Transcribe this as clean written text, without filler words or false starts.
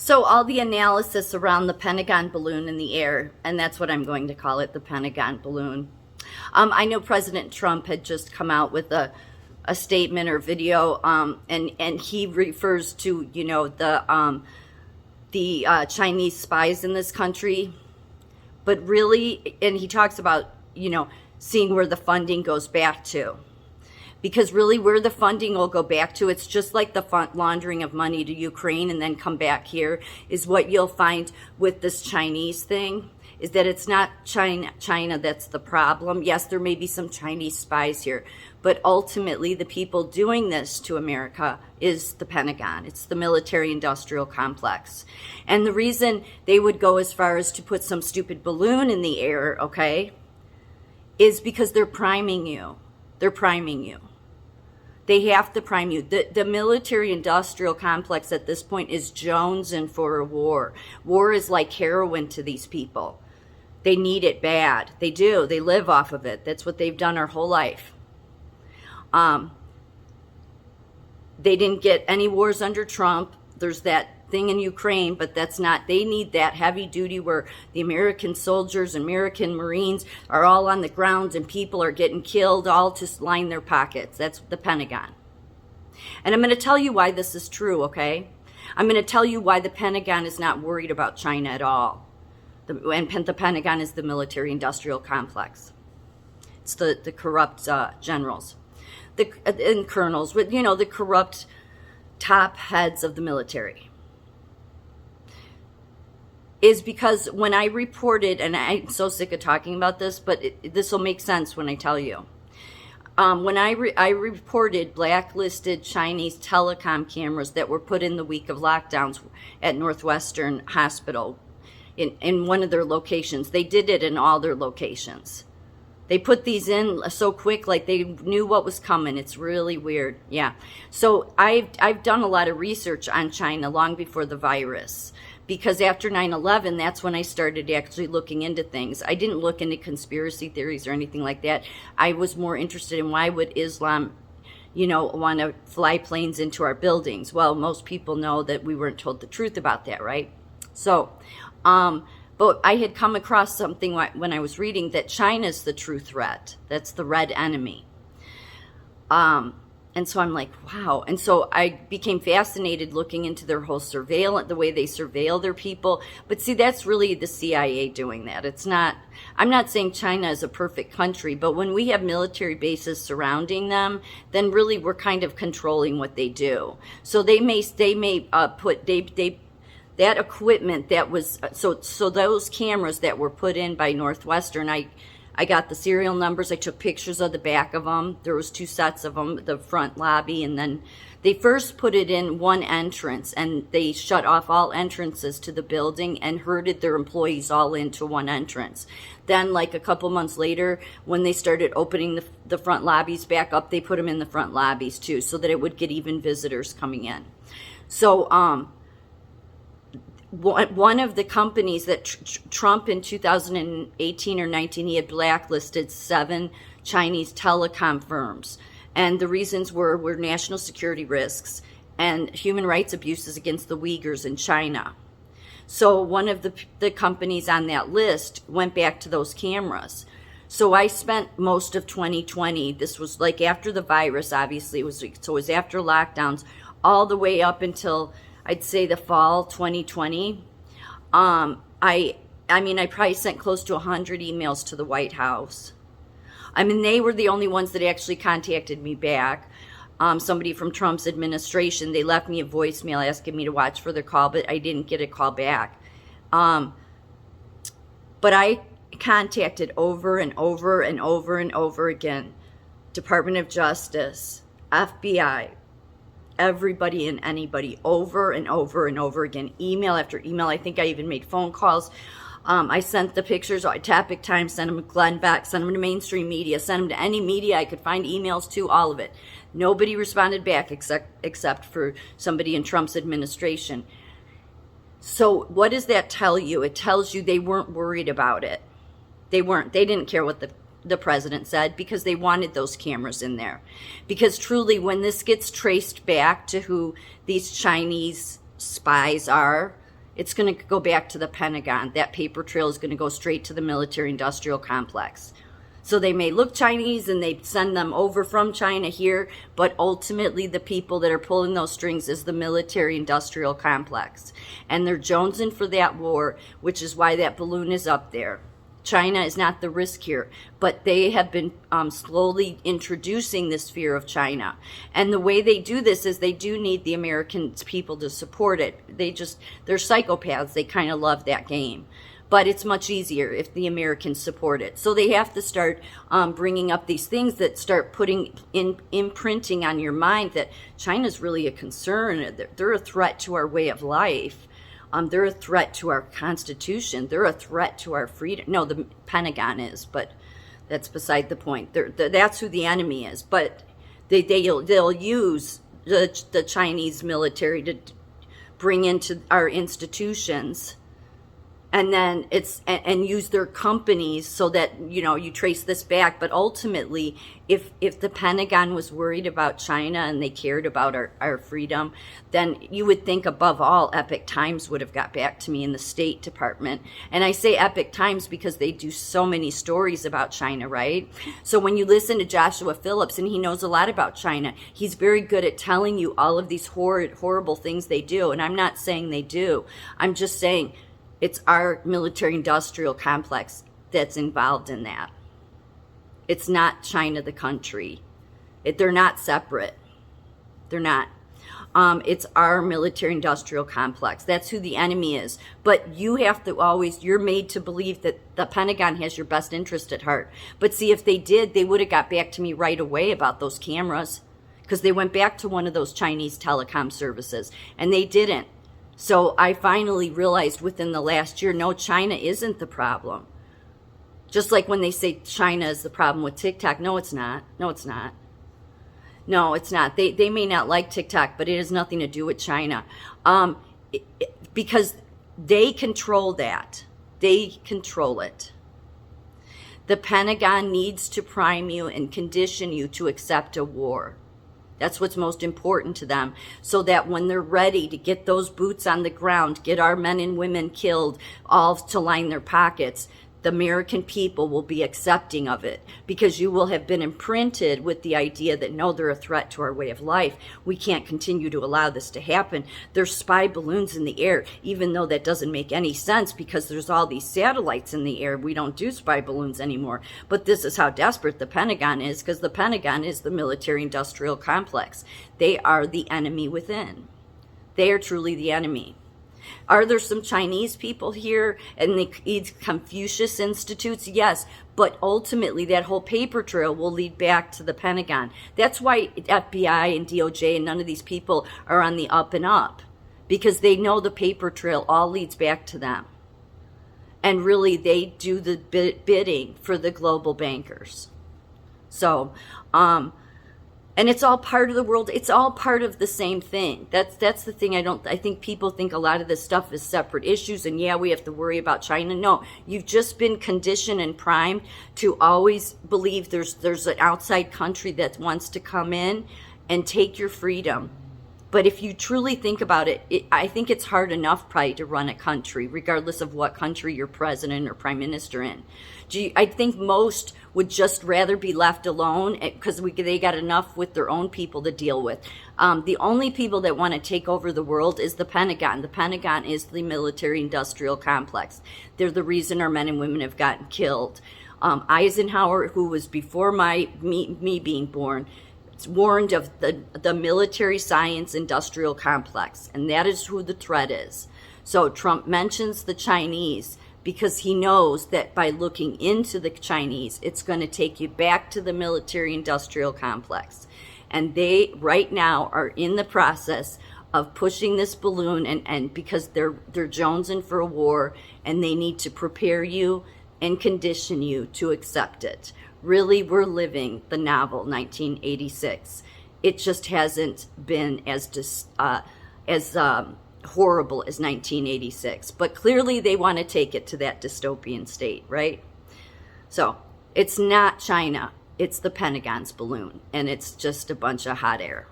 So all the analysis around the Pentagon balloon in the air, and that's what I'm going to call it, the Pentagon balloon. I know President Trump had just come out with a statement or video, and he refers to, the Chinese spies in this country, but really, and he talks about, seeing where the funding goes back to. Because really where the funding will go back to, it's just like the laundering of money to Ukraine and then come back here, is what you'll find with this Chinese thing, is that it's not China that's the problem. Yes, there may be some Chinese spies here, but ultimately the people doing this to America is the Pentagon. It's the military-industrial complex. And the reason they would go as far as to put some stupid balloon in the air, okay, is because they're priming you. They're priming you. They have to prime you. The military-industrial complex at this point is jonesing for a war. War is like heroin to these people. They need it bad. They do. They live off of it. That's what they've done our whole life. They didn't get any wars under Trump. There's that thing in Ukraine, but that's not, they need that heavy duty where the American soldiers, American Marines are all on the ground and people are getting killed, all to line their pockets. That's the Pentagon. And I'm going to tell you why this is true, okay? I'm going to tell you why the Pentagon is not worried about China at all. And the Pentagon is the military-industrial complex. It's the corrupt generals and colonels, with the corrupt top heads of the military. Is because when I reported, and I'm so sick of talking about this, but this will make sense when I tell you. When I reported blacklisted Chinese telecom cameras that were put in the week of lockdowns at Northwestern Hospital in one of their locations. They did it in all their locations. They put these in so quick, like they knew what was coming. It's really weird. Yeah. So I've done a lot of research on China long before the virus. Because after 9/11, that's when I started actually looking into things. I didn't look into conspiracy theories or anything like that. I was more interested in why would Islam, want to fly planes into our buildings. Well, most people know that we weren't told the truth about that, right? So, but I had come across something when I was reading that China's the true threat. That's the red enemy. And so I'm like, wow. And so I became fascinated looking into their whole surveillance, the way they surveil their people. But see, that's really the CIA doing that. It's not, I'm not saying China is a perfect country, but when we have military bases surrounding them, then really we're kind of controlling what they do. So they may put, that equipment that was, so those cameras that were put in by Northwestern, I got the serial numbers. I took pictures of the back of them. There was 2 sets of them, the front lobby, and then they first put it in one entrance, and they shut off all entrances to the building and herded their employees all into one entrance. Then, like a couple months later, when they started opening the front lobbies back up, they put them in the front lobbies too, so that it would get even visitors coming in. So, one of the companies that Trump in 2018 or 19, he had blacklisted 7 Chinese telecom firms. And the reasons were national security risks and human rights abuses against the Uyghurs in China. So one of the companies on that list went back to those cameras. So I spent most of 2020, this was like after the virus, obviously, it was after lockdowns, all the way up until I'd say the fall 2020. I probably sent close to 100 emails to the White House. I mean, they were the only ones that actually contacted me back. Somebody from Trump's administration, they left me a voicemail asking me to watch for their call, but I didn't get a call back. But I contacted over and over and over and over again, Department of Justice, FBI, everybody and anybody, over and over and over again, email after email. I think I even made phone calls. I sent the pictures at Topic Times, sent them to Glenn Beck, sent them to mainstream media, sent them to any media I could find emails to, all of it. Nobody responded back except for somebody in Trump's administration. So what does that tell you? It tells you they weren't worried about it. They didn't care what the president said, because they wanted those cameras in there. Because truly, when this gets traced back to who these Chinese spies are, It's going to go back to the Pentagon. That paper trail is going to go straight to the military-industrial complex. So they may look Chinese and they send them over from China here, but ultimately the people that are pulling those strings is the military-industrial complex. And they're jonesing for that war, which is why that balloon is up there. China is not the risk here, but they have been slowly introducing this fear of China. And the way they do this is they do need the American people to support it. They're psychopaths. They kind of love that game. But it's much easier if the Americans support it. So they have to start bringing up these things that start imprinting on your mind that China's really a concern. They're a threat to our way of life. They're a threat to our Constitution. They're a threat to our freedom. No, the Pentagon is, but that's beside the point. That's who the enemy is. But they'll use the Chinese military to bring into our institutions, and then and use their companies so that, you know, you trace this back. But ultimately, if the Pentagon was worried about China and they cared about our freedom, then you would think above all Epoch Times would have got back to me in the State Department. And I say Epoch Times because they do so many stories about China, right? So when you listen to Joshua Phillips, and he knows a lot about China, he's very good at telling you all of these horrible things they do. And I'm not saying they do. I'm just saying it's our military-industrial complex that's involved in that. It's not China, the country. They're not separate. They're not. It's our military-industrial complex. That's who the enemy is. But you have to you're made to believe that the Pentagon has your best interest at heart. But see, if they did, they would have got back to me right away about those cameras, because they went back to one of those Chinese telecom services, and they didn't. So I finally realized within the last year, no, China isn't the problem. Just like when they say China is the problem with TikTok. No, it's not. No, it's not. No, it's not. They may not like TikTok, but it has nothing to do with China. Because they control that. They control it. The Pentagon needs to prime you and condition you to accept a war. That's what's most important to them, so that when they're ready to get those boots on the ground, get our men and women killed, all to line their pockets, the American people will be accepting of it, because you will have been imprinted with the idea that, no, they're a threat to our way of life. We can't continue to allow this to happen. There's spy balloons in the air, even though that doesn't make any sense because there's all these satellites in the air. We don't do spy balloons anymore. But this is how desperate the Pentagon is, because the Pentagon is the military-industrial complex. They are the enemy within. They are truly the enemy. Are there some Chinese people here and the Confucius Institutes? Yes, but ultimately that whole paper trail will lead back to the Pentagon. That's why FBI and DOJ and none of these people are on the up and up, because they know the paper trail all leads back to them. And really, they do the bidding for the global bankers. So, and it's all part of the world. It's all part of the same thing. That's the thing. I think people think a lot of this stuff is separate issues, and yeah, we have to worry about China. No, you've just been conditioned and primed to always believe there's an outside country that wants to come in and take your freedom. But if you truly think about it, I think it's hard enough probably to run a country, regardless of what country you're president or prime minister in. I think most would just rather be left alone because they got enough with their own people to deal with. The only people that want to take over the world is the Pentagon. The Pentagon is the military-industrial complex. They're the reason our men and women have gotten killed. Eisenhower, who was before me being born, warned of the military science industrial complex, and that is who the threat is. So Trump mentions the Chinese because he knows that by looking into the Chinese, it's going to take you back to the military industrial complex. And they right now are in the process of pushing this balloon, and because they're jonesing for a war, and they need to prepare you and condition you to accept it. Really, we're living the novel 1986. It just hasn't been as horrible as 1986. But clearly they want to take it to that dystopian state, right? So it's not China. It's the Pentagon's balloon. And it's just a bunch of hot air.